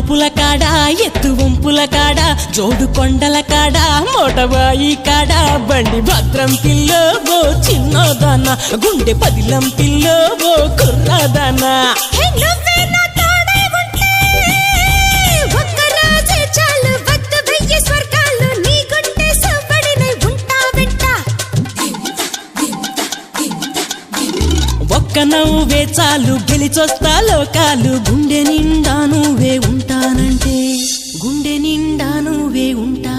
వంపుల కాడ ఎత్తు వంపుల కాడ జోడు కొండల కాడ మోటబాయి కాడ బండి భద్రం పిల్లో ఓ చిన్నదానా గుండె పదిలం పిల్లో ఓ కుర్రాదానా ఒక్క నవ్వే చాలు గెలిచొస్తా లోకాలు గుండె నిండా నువ్వే ఉంటానంటే గుండె నిండా నువ్వే ఉంటా